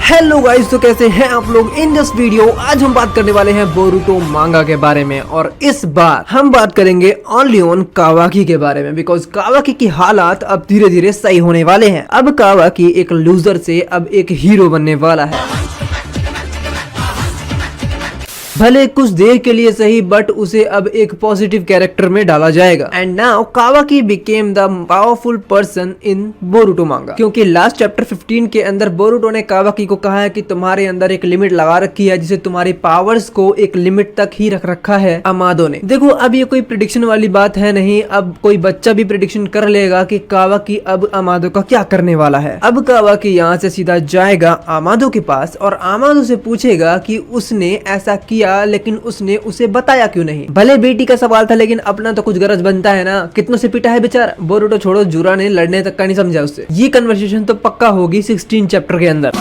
Hello guys, तो कैसे हैं आप लोग। इन दिस वीडियो आज हम बात करने वाले हैं बोरुतो मांगा के बारे में, और इस बार हम बात करेंगे ओनली ऑन कावाकी के बारे में, बिकॉज कावाकी की हालात अब धीरे धीरे सही होने वाले हैं। अब कावाकी एक लूजर से अब एक हीरो बनने वाला है। भले कुछ देर के लिए सही, बट उसे अब एक पॉजिटिव कैरेक्टर में डाला जाएगा। And now कावाकी became the powerful person in Boruto मांगा, क्योंकि लास्ट चैप्टर 15 के अंदर बोरुतो ने कावाकी को कहा है कि तुम्हारे अंदर एक लिमिट लगा रखी है, जिसे तुम्हारी पावर्स को एक लिमिट तक ही रख रखा है अमादो ने। देखो, अब ये कोई प्रेडिक्शन वाली बात है नहीं। अब कोई बच्चा भी प्रेडिक्शन कर लेगा कि कावाकी अब अमादो का क्या करने वाला है। अब कावाकी यहाँ से सीधा जाएगा अमादो के पास और अमादो से पूछेगा कि उसने ऐसा किया, लेकिन उसने उसे बताया क्यों नहीं। भले बेटी का सवाल था, लेकिन अपना तो कुछ गरज बनता है ना। कितनों से पिटा है बेचारा। बोरुतो छोड़ो, जुरा ने लड़ने तक का नहीं समझा उससे। ये कन्वर्सेशन तो पक्का होगी 16 चैप्टर के अंदर।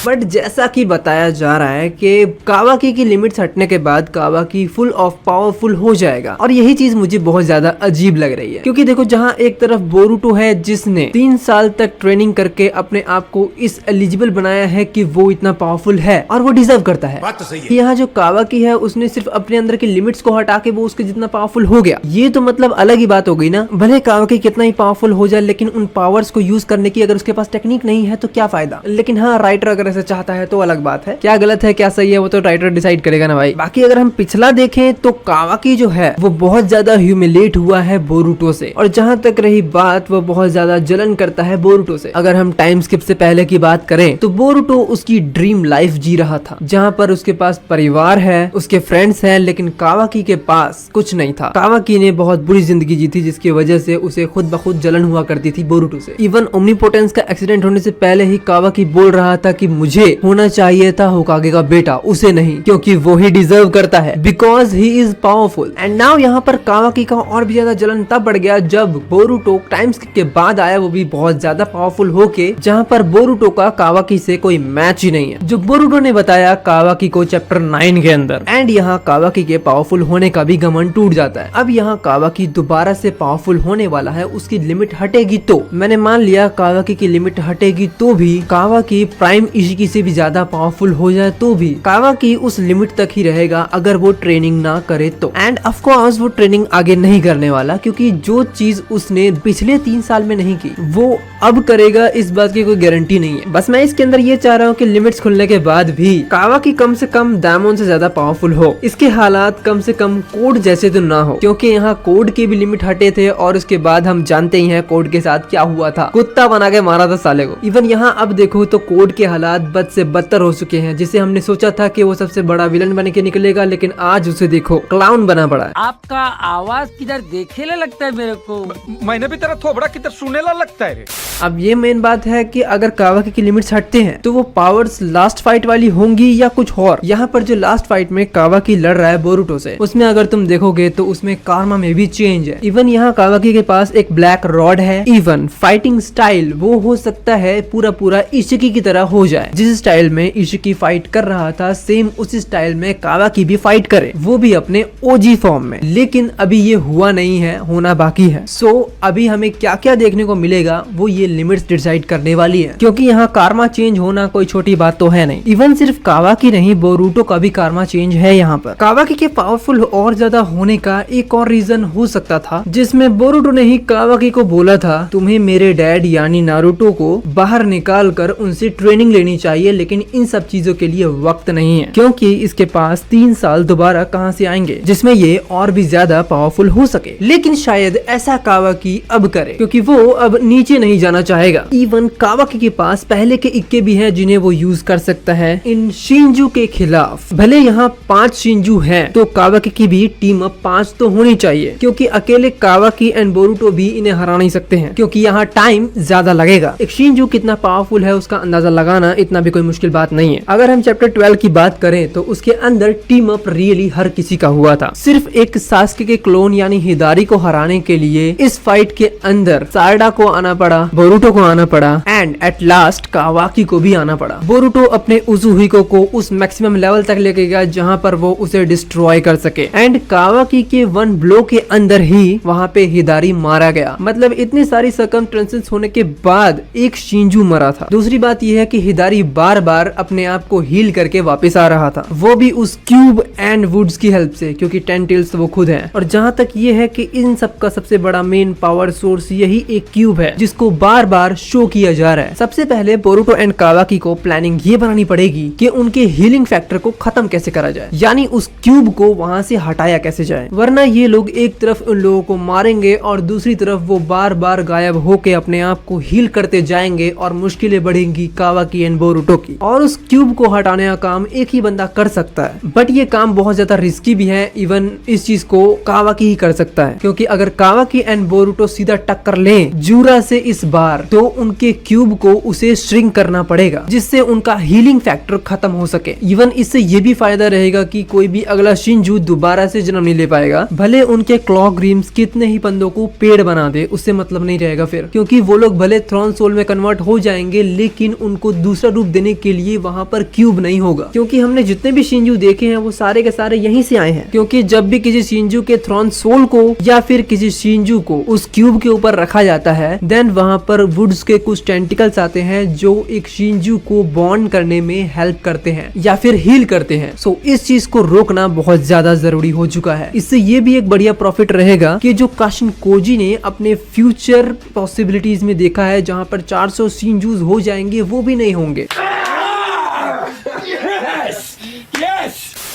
बट जैसा कि बताया जा रहा है कि कावाकी की लिमिट्स हटने के बाद कावाकी फुल ऑफ पावरफुल हो जाएगा, और यही चीज मुझे बहुत ज्यादा अजीब लग रही है। क्योंकि देखो, जहां एक तरफ बोरुतो है जिसने 3 साल तक ट्रेनिंग करके अपने आप को इस एलिजिबल बनाया है कि वो इतना पावरफुल है और वो डिजर्व करता है। बात तो सही है। यहाँ जो कावाकी है उसने सिर्फ अपने अंदर की लिमिट्स को हटा के वो उसके जितना पावरफुल हो गया। ये तो मतलब अलग ही बात हो गई ना। भले कावाकी कितना ही पावरफुल हो जाए, लेकिन उन पावर्स को यूज करने की अगर उसके पास टेक्निक नहीं है तो क्या फायदा। लेकिन हाँ, राइटर अगर ऐसा चाहता है तो अलग बात है। क्या गलत है क्या सही है वो तो राइटर डिसाइड करेगा ना भाई। बाकी अगर हम पिछला देखें तो कावाकी जो है वो बहुत ज्यादा ह्यूमिलेट हुआ है बोरुतो से, और जहां तक रही बात, वो बहुत ज्यादा जलन करता है बोरुतो से। अगर हम टाइम स्किप से पहले की बात करें तो बोरुतो उसकी ड्रीम लाइफ जी रहा था, जहां पर उसके पास परिवार है, उसके फ्रेंड्स हैं, लेकिन कावाकी के पास कुछ नहीं था। कावाकी ने बहुत बुरी जिंदगी जी थी, जिसकी वजह से उसे खुद ब खुद जलन हुआ करती थी बोरुतो से। इवन ओमनीपोटेंस का एक्सीडेंट होने से पहले ही कावाकी बोल रहा था कि मुझे होना चाहिए था होकागे का बेटा, उसे नहीं, क्योंकि वो ही डिजर्व करता है, because he is powerful. And now यहाँ पर कावाकी का और भी ज्यादा जलन तब बढ़ गया जब बोरुतो टाइम स्किप के बाद आया, वो भी बहुत ज्यादा पावरफुल होके, जहाँ पर बोरुतो का कावाकी से कोई मैच ही नहीं है, जो बोरुतो ने बताया कावाकी को चैप्टर 9 के अंदर। एंड यहाँ कावाकी के पावरफुल होने का भी घमंड टूट जाता है। अब यहाँ कावाकी दोबारा से पावरफुल होने वाला है। उसकी लिमिट हटेगी तो, मैंने मान लिया कावाकी की लिमिट हटेगी तो भी कावाकी प्राइम इशिकी से भी ज्यादा पावरफुल हो जाए तो भी कावाकी उस लिमिट तक ही रहेगा अगर वो ट्रेनिंग ना करे तो। एंड ऑफ कोर्स वो ट्रेनिंग आगे नहीं करने वाला, क्योंकि जो चीज उसने पिछले 3 साल में नहीं की वो अब करेगा, इस बात की कोई गारंटी नहीं है। बस मैं इसके अंदर ये चाह रहा हूँ कि लिमिट्स खुलने के बाद भी कावाकी कम से कम डायमंड से ज्यादा पावरफुल हो। इसके हालात कम से कम कोड जैसे तो ना हो, क्योंकि यहाँ कोड के भी लिमिट हटे थे, और उसके बाद हम जानते ही हैं कोड के साथ क्या हुआ था। कुत्ता बना के मारा था साले को। इवन यहाँ अब देखो तो कोड के हालात बद से बदतर हो चुके हैं। जिसे हमने सोचा था कि वो सबसे बड़ा विलन बन के निकलेगा, लेकिन आज उसे देखो क्लाउन बना पड़ा है। आपका आवाज किधर देखेला लगता है मेरे को। मैंने भी तेरा थोबड़ा किधर सुनेला लगता है रे। अब ये मेन बात है कि अगर कावाकी की लिमिट्स हटते हैं तो वो पावर्स लास्ट फाइट वाली होंगी या कुछ और। यहाँ पर जो लास्ट फाइट में कावाकी लड़ रहा है बोरुतो से, उसमें अगर तुम देखोगे तो उसमें कारमा में भी चेंज है। इवन यहाँ कावाकी के पास एक ब्लैक रॉड है। इवन फाइटिंग स्टाइल वो हो सकता है पूरा पूरा इशिकी की तरह हो जाए। जिस स्टाइल में इशिकी फाइट कर रहा था, सेम उसी स्टाइल में कावाकी भी फाइट करे, वो भी अपने ओजी फॉर्म में। लेकिन अभी ये हुआ नहीं है, होना बाकी है। सो अभी हमें क्या क्या देखने को मिलेगा वो ये लिमिट्स डिसाइड करने वाली है, क्योंकि यहाँ कारमा चेंज होना कोई छोटी बात तो है नहीं। इवन सिर्फ कावाकी नहीं, बोरुतो का भी कारमा चेंज है। यहाँ पर कावाकी के पावरफुल और ज्यादा होने का एक और रीजन हो सकता था, जिसमें बोरुतो ने ही कावाकी को बोला था तुम्हें मेरे डैड यानी नारुतो को बाहर निकाल कर उनसे ट्रेनिंग लेनी चाहिए, लेकिन इन सब चीजों के लिए वक्त नहीं है, क्योंकि इसके पास 3 साल दोबारा कहां से आएंगे जिसमें ये और भी ज्यादा पावरफुल हो सके। लेकिन शायद ऐसा कावाकी अब करे, क्योंकि वो अब नीचे नहीं जाना चाहेगा। इवन कावाकी के पास पहले के इक्के भी हैं जिन्हें वो यूज कर सकता है इन शिंजू के खिलाफ। भले यहाँ 5 शिंजू हैं, तो कावाकी की भी टीम अप 5 तो होनी चाहिए, क्योंकि अकेले कावाकी एंड बोरुतो भी इन्हें हरा नहीं सकते हैं, क्योंकि यहाँ टाइम ज्यादा लगेगा। एक शिंजू कितना पावरफुल है उसका अंदाजा लगाना इतना इतना भी कोई मुश्किल बात नहीं है। अगर हम चैप्टर 12 की बात करें तो उसके अंदर टीम अप रियली हर किसी का हुआ था। सिर्फ एक सास्के के क्लोन यानी हिदारी को हराने के लिए इस फाइट के अंदर सारडा को आना पड़ा, बोरुटो को आना पड़ा एंड एट लास्ट कावाकी को भी आना पड़ा। बोरुटो अपने उजुहिको को उस मैक्सिमम लेवल तक लेके गया जहां पर वो उसे डिस्ट्रॉय कर सके एंड कावाकी के वन ब्लो के अंदर ही वहां पे हिदारी मारा गया। मतलब इतनी सारी सर्कमस्टेंसेस होने के बाद एक शिंजू मरा था। दूसरी बात यह है कि हिदारी बार बार अपने आप को हील करके वापस आ रहा था, वो भी उस क्यूब एंड वुड्स की हेल्प से, क्योंकि 10 टेल्स वो खुद है। और जहां तक ये है कि इन सब का सबसे बड़ा मेन पावर सोर्स यही एक क्यूब है जिसको बार बार शो किया जा रहा है। सबसे पहले बोरुटो एंड कावाकी को प्लानिंग ये बनानी पड़ेगी कि उनके हीलिंग फैक्टर को खत्म कैसे करा जाए, यानी उस क्यूब को वहां से हटाया कैसे जाए, वरना ये लोग एक तरफ उन लोगों को मारेंगे और दूसरी तरफ वो बार बार गायब होके अपने आप को हील करते जाएंगे और मुश्किलें बढ़ेंगी कावाकी एंड बोरुटो की। और उस क्यूब को हटाने का काम एक ही बंदा कर सकता है, बट ये काम बहुत ज्यादा रिस्की भी है। इवन इस चीज को कावाकी ही कर सकता है, क्योंकि अगर कावाकी एंड बोरुटो सीधा टक्कर ले जूरा से इस बार तो उनके क्यूब को उसे श्रिंक करना पड़ेगा जिससे उनका हीलिंग फैक्टर खत्म हो सके। इवन इससे ये भी फायदा रहेगा कि कोई भी अगला शिंजू दोबारा से जन्म नहीं ले पाएगा, भले उनके क्लॉक ड्रीम्स कितने ही बंदों को पेड़ बना दे, उससे मतलब नहीं रहेगा फिर, क्योंकि वो लोग भले थ्रॉन सोल में कन्वर्ट हो जाएंगे लेकिन उनको दूसरा रूप देने के लिए वहां पर क्यूब नहीं होगा। क्योंकि हमने जितने भी शिंजू देखे हैं वो सारे के सारे यहीं से आए हैं, क्योंकि जब भी किसी शिंजू के थ्रॉन सोल को या फिर किसी शिंजू को उस क्यूब के ऊपर रखा जाता है देन वहां पर वुड्स के कुछ टेंटिकल्स आते हैं जो एक शिंजू को बॉन्ड करने में हेल्प करते हैं या फिर हील करते हैं। सो इस चीज को रोकना बहुत ज्यादा जरूरी हो चुका है। इससे ये भी एक बढ़िया प्रॉफिट रहेगा कि जो काशिन कोजी ने अपने फ्यूचर पॉसिबिलिटीज में देखा है जहां पर 400 शिंजूज हो जाएंगे वो भी नहीं होंगे।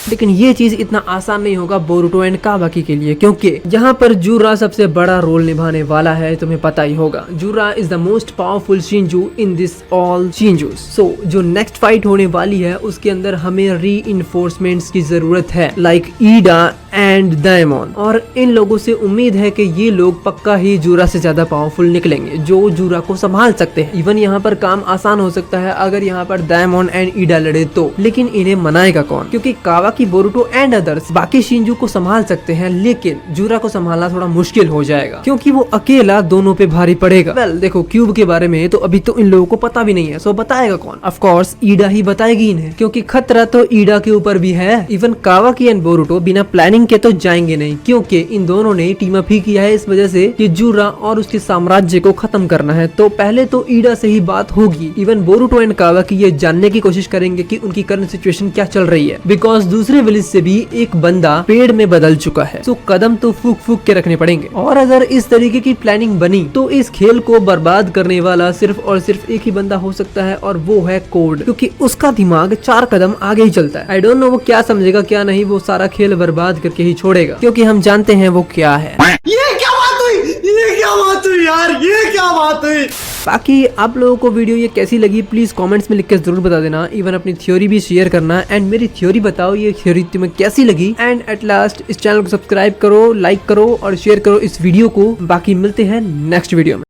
लेकिन ये चीज इतना आसान नहीं होगा बोरुटो एंड कावाकी के लिए, क्योंकि यहाँ पर जूरा सबसे बड़ा रोल निभाने वाला है, तुम्हें पता ही होगा। Jura is the most powerful Shinju in this all Shinjus. So जो नेक्स्ट फाइट होने वाली है उसके अंदर हमें री-इन्फोर्समेंट्स की जरूरत है, लाइक ईडा एंड डायमंड। और इन लोगों से उम्मीद है कि ये लोग पक्का ही जूरा से ज्यादा पावरफुल निकलेंगे जो जूरा को संभाल सकते हैं। इवन यहाँ पर काम आसान हो सकता है अगर यहाँ पर डायमंड एंड ईडा लड़े तो, लेकिन इन्हें मनाएगा कौन? क्योंकि कावाकी, बोरुटो एंड अदर्स बाकी शिंजू को संभाल सकते हैं लेकिन जूरा को संभालना थोड़ा मुश्किल हो जाएगा क्योंकि वो अकेला दोनों पे भारी पड़ेगा। वेल देखो, क्यूब के बारे में तो अभी तो इन लोगों को पता भी नहीं है, सो बताएगा कौन? ऑफ कोर्स ईडा ही बताएगी इन्हें, क्योंकि खतरा तो ईडा के ऊपर भी है। इवन कावाकी एंड बोरुटो बिना प्लानिंग के तो जाएंगे नहीं, क्योंकि इन दोनों ने टीम अप ही किया है इस वजह से कि जूरा और उसके साम्राज्य को खत्म करना है। तो पहले तो ईडा से ही बात होगी। इवन बोरुटो एंड कावाकी ये जानने की कोशिश करेंगे कि उनकी करंट सिचुएशन क्या चल रही है, बिकॉज दूसरे विलेज से भी एक बंदा पेड़ में बदल चुका है। तो कदम तो फूक फूक के रखने पड़ेंगे। और अगर इस तरीके की प्लानिंग बनी तो इस खेल को बर्बाद करने वाला सिर्फ और सिर्फ एक ही बंदा हो सकता है और वो है कोड, क्योंकि उसका दिमाग 4 कदम आगे ही चलता है। आई डोंट नो वो क्या समझेगा क्या नहीं, वो सारा खेल बर्बाद करके ही छोड़ेगा, क्योंकि हम जानते हैं वो क्या है। ये क्या बात हुई? ये क्या बात हुई यार? ये क्या बात हुई? बाकी आप लोगों को वीडियो ये कैसी लगी प्लीज कमेंट्स में लिख के जरूर बता देना। इवन अपनी थ्योरी भी शेयर करना एंड मेरी थ्योरी बताओ ये थ्योरी तुम्हें कैसी लगी। एंड एट लास्ट इस चैनल को सब्सक्राइब करो, लाइक करो और शेयर करो इस वीडियो को। बाकी मिलते हैं नेक्स्ट वीडियो में।